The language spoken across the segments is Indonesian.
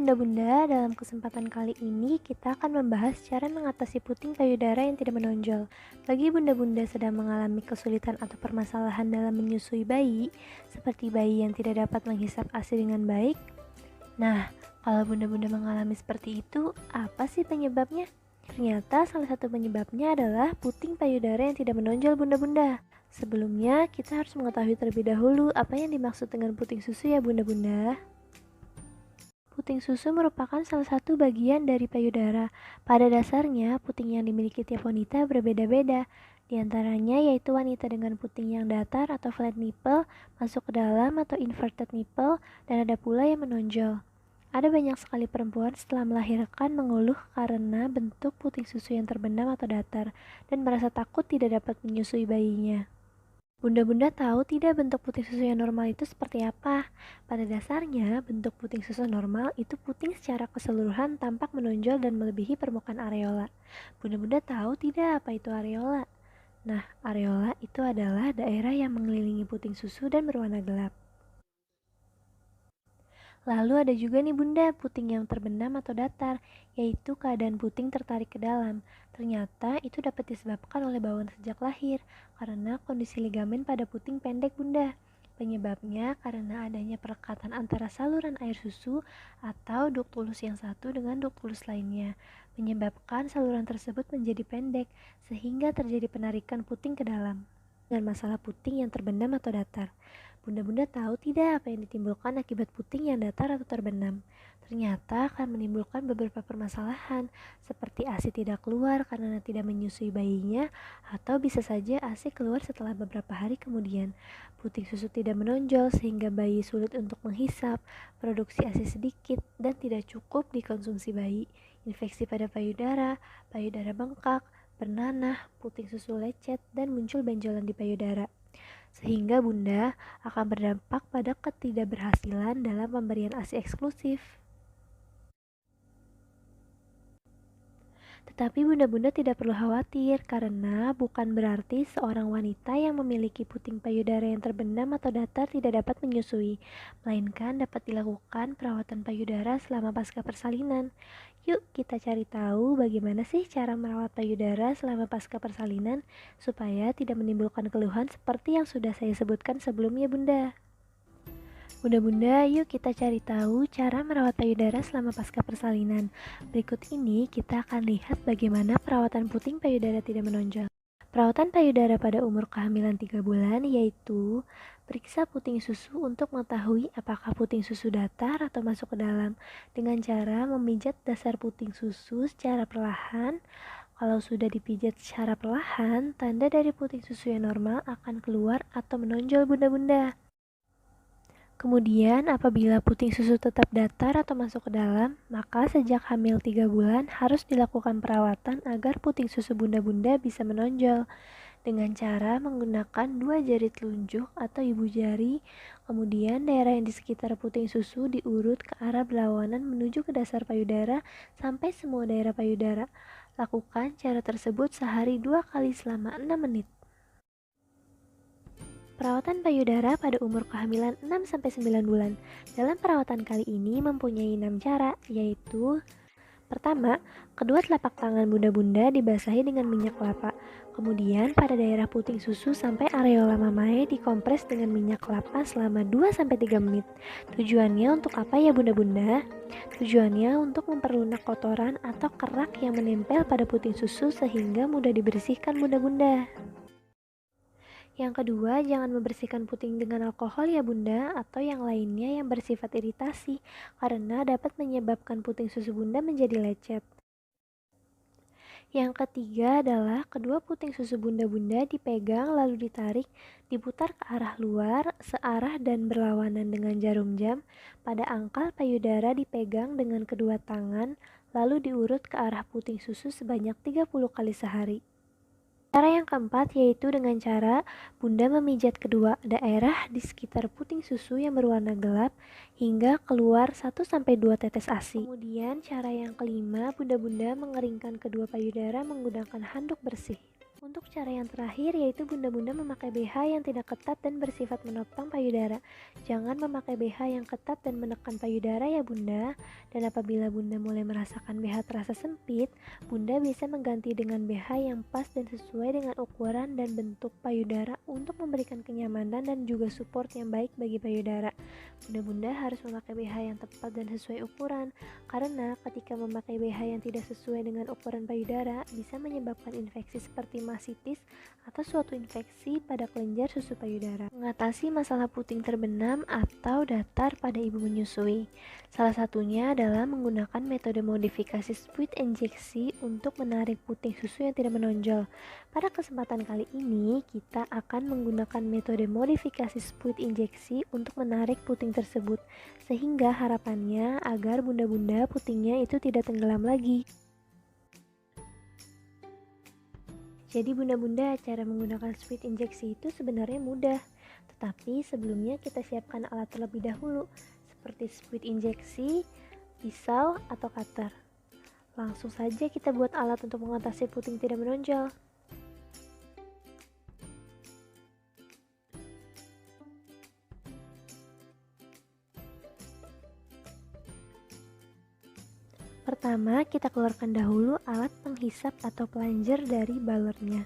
bunda-bunda, dalam kesempatan kali ini kita akan membahas cara mengatasi puting payudara yang tidak menonjol. Bagi bunda-bunda sedang mengalami kesulitan atau permasalahan dalam menyusui bayi, seperti bayi yang tidak dapat menghisap ASI dengan baik. Nah, kalau bunda-bunda mengalami seperti itu, apa sih penyebabnya? Ternyata salah satu penyebabnya adalah puting payudara yang tidak menonjol bunda-bunda. Sebelumnya, kita harus mengetahui terlebih dahulu apa yang dimaksud dengan puting susu ya bunda-bunda. Puting susu merupakan salah satu bagian dari payudara. Pada dasarnya, puting yang dimiliki tiap wanita berbeda-beda. Di antaranya yaitu wanita dengan puting yang datar atau flat nipple, masuk ke dalam atau inverted nipple, dan ada pula yang menonjol. Ada banyak sekali perempuan setelah melahirkan mengeluh karena bentuk puting susu yang terbenam atau datar, dan merasa takut tidak dapat menyusui bayinya. Bunda-bunda tahu tidak bentuk puting susu yang normal itu seperti apa? Pada dasarnya, bentuk puting susu normal itu puting secara keseluruhan tampak menonjol dan melebihi permukaan areola. Bunda-bunda tahu tidak apa itu areola? Nah, areola itu adalah daerah yang mengelilingi puting susu dan berwarna gelap. Lalu ada juga nih bunda, puting yang terbenam atau datar, yaitu keadaan puting tertarik ke dalam. Ternyata itu dapat disebabkan oleh bawaan sejak lahir, karena kondisi ligamen pada puting pendek bunda. Penyebabnya karena adanya perekatan antara saluran air susu atau ductus yang satu dengan ductus lainnya, menyebabkan saluran tersebut menjadi pendek, sehingga terjadi penarikan puting ke dalam. Dengan masalah puting yang terbenam atau datar. Bunda-bunda tahu tidak apa yang ditimbulkan akibat puting yang datar atau terbenam? Ternyata akan menimbulkan beberapa permasalahan, seperti ASI tidak keluar karena tidak menyusui bayinya, atau bisa saja ASI keluar setelah beberapa hari kemudian. Puting susu tidak menonjol sehingga bayi sulit untuk menghisap, produksi ASI sedikit dan tidak cukup dikonsumsi bayi, infeksi pada payudara bengkak, bernanah, puting susu lecet, dan muncul benjolan di payudara. Sehingga bunda akan berdampak pada ketidakberhasilan dalam pemberian ASI eksklusif. Tetapi bunda-bunda tidak perlu khawatir karena bukan berarti seorang wanita yang memiliki puting payudara yang terbenam atau datar tidak dapat menyusui, melainkan dapat dilakukan perawatan payudara selama pasca persalinan. Yuk kita cari tahu bagaimana sih cara merawat payudara selama pasca persalinan supaya tidak menimbulkan keluhan seperti yang sudah saya sebutkan sebelumnya bunda. Bunda-bunda, yuk kita cari tahu cara merawat payudara selama pasca persalinan. Berikut ini kita akan lihat bagaimana perawatan puting payudara tidak menonjol. Perawatan payudara pada umur kehamilan 3 bulan yaitu periksa puting susu untuk mengetahui apakah puting susu datar atau masuk ke dalam dengan cara memijat dasar puting susu secara perlahan. Kalau sudah dipijat secara perlahan, tanda dari puting susu yang normal akan keluar atau menonjol bunda-bunda. Kemudian apabila puting susu tetap datar atau masuk ke dalam, maka sejak hamil 3 bulan harus dilakukan perawatan agar puting susu bunda-bunda bisa menonjol dengan cara menggunakan 2 jari telunjuk atau ibu jari. Kemudian daerah yang di sekitar puting susu diurut ke arah berlawanan menuju ke dasar payudara sampai semua daerah payudara. Lakukan cara tersebut sehari 2 kali selama 6 menit. Perawatan payudara pada umur kehamilan 6-9 bulan. Dalam perawatan kali ini mempunyai 6 cara, yaitu pertama, kedua telapak tangan bunda-bunda dibasahi dengan minyak kelapa. Kemudian pada daerah puting susu sampai areola mamae dikompres dengan minyak kelapa selama 2-3 menit. Tujuannya untuk apa ya bunda-bunda? Tujuannya untuk memperlunak kotoran atau kerak yang menempel pada puting susu sehingga mudah dibersihkan bunda-bunda. Yang kedua, jangan membersihkan puting dengan alkohol ya bunda atau yang lainnya yang bersifat iritasi karena dapat menyebabkan puting susu bunda menjadi lecet. Yang ketiga adalah kedua puting susu bunda-bunda dipegang lalu ditarik, diputar ke arah luar, searah dan berlawanan dengan jarum jam. Pada angkal payudara dipegang dengan kedua tangan, lalu diurut ke arah puting susu sebanyak 30 kali sehari. Cara yang keempat yaitu dengan cara bunda memijat kedua daerah di sekitar puting susu yang berwarna gelap hingga keluar 1-2 tetes ASI. Kemudian cara yang kelima, bunda-bunda mengeringkan kedua payudara menggunakan handuk bersih. Untuk cara yang terakhir yaitu bunda-bunda memakai BH yang tidak ketat dan bersifat menopang payudara. Jangan memakai BH yang ketat dan menekan payudara ya bunda. Dan apabila bunda mulai merasakan BH terasa sempit, bunda bisa mengganti dengan BH yang pas dan sesuai dengan ukuran dan bentuk payudara untuk memberikan kenyamanan dan juga support yang baik bagi payudara. Bunda-bunda harus memakai BH yang tepat dan sesuai ukuran, karena ketika memakai BH yang tidak sesuai dengan ukuran payudara bisa menyebabkan infeksi seperti masitis atau suatu infeksi pada kelenjar susu payudara. Mengatasi masalah puting terbenam atau datar pada ibu menyusui. Salah satunya adalah menggunakan metode modifikasi split injeksi untuk menarik puting susu yang tidak menonjol. Pada kesempatan kali ini, kita akan menggunakan metode modifikasi split injeksi untuk menarik puting tersebut, sehingga harapannya agar bunda-bunda putingnya itu tidak tenggelam lagi. Jadi bunda-bunda, cara menggunakan split injeksi itu sebenarnya mudah, tetapi sebelumnya kita siapkan alat terlebih dahulu, seperti split injeksi, pisau, atau cutter. Langsung saja kita buat alat untuk mengatasi puting tidak menonjol. Pertama, kita keluarkan dahulu alat penghisap atau plunger dari balurnya.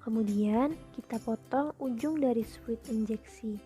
Kemudian, kita potong ujung dari split injeksi.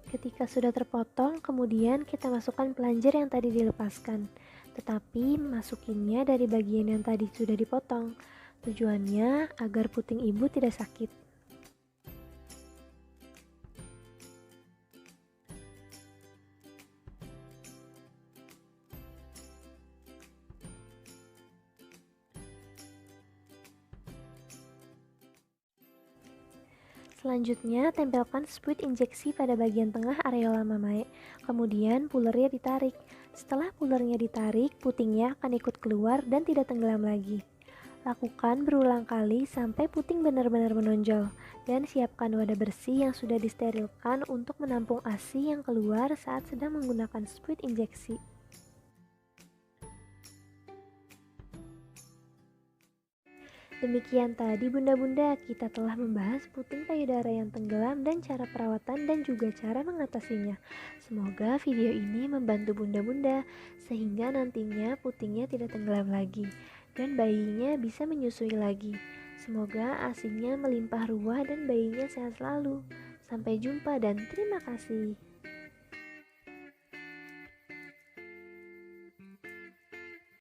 Ketika sudah terpotong, kemudian kita masukkan plunger yang tadi dilepaskan. Tetapi masukinnya dari bagian yang tadi sudah dipotong. Tujuannya agar puting ibu tidak sakit. Selanjutnya, tempelkan split injeksi pada bagian tengah areola mamae. Kemudian, pulernya ditarik. Setelah pulernya ditarik, putingnya akan ikut keluar dan tidak tenggelam lagi. Lakukan berulang kali sampai puting benar-benar menonjol. Dan siapkan wadah bersih yang sudah disterilkan untuk menampung ASI yang keluar saat sedang menggunakan split injeksi. Demikian tadi bunda-bunda, kita telah membahas puting payudara yang tenggelam dan cara perawatan dan juga cara mengatasinya. Semoga video ini membantu bunda-bunda sehingga nantinya putingnya tidak tenggelam lagi dan bayinya bisa menyusui lagi. Semoga ASINya melimpah ruah dan bayinya sehat selalu. Sampai jumpa dan terima kasih.